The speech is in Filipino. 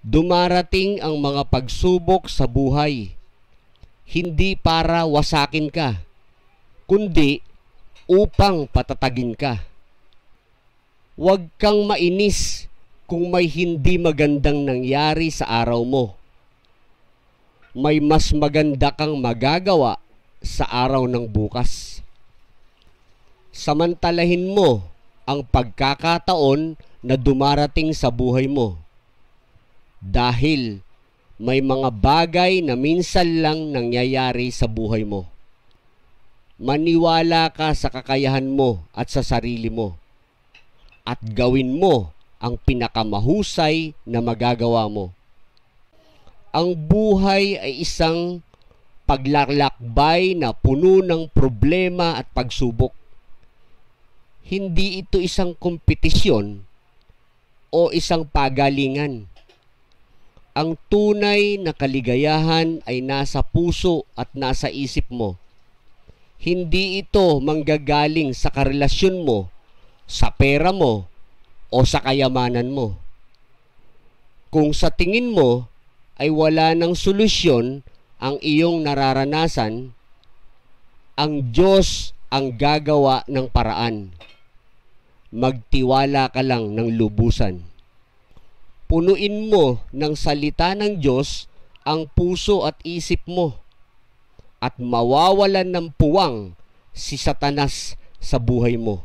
Dumarating ang mga pagsubok sa buhay, hindi para wasakin ka, kundi upang patatagin ka. Huwag kang mainis kung may hindi magandang nangyari sa araw mo. May mas maganda kang magagawa sa araw ng bukas. Samantalahin mo ang pagkakataon na dumarating sa buhay mo. Dahil may mga bagay na minsan lang nangyayari sa buhay mo. Maniwala ka sa kakayahan mo at sa sarili mo. At gawin mo ang pinakamahusay na magagawa mo. Ang buhay ay isang paglalakbay na puno ng problema at pagsubok. Hindi ito isang kompetisyon o isang pagalingan. Ang tunay na kaligayahan ay nasa puso at nasa isip mo. Hindi ito manggagaling sa karelasyon mo, sa pera mo, o sa kayamanan mo. Kung sa tingin mo ay wala ng solusyon ang iyong nararanasan, ang Diyos ang gagawa ng paraan. Magtiwala ka lang ng lubusan. Punuin mo ng salita ng Diyos ang puso at isip mo at mawawalan ng puwang si Satanas sa buhay mo.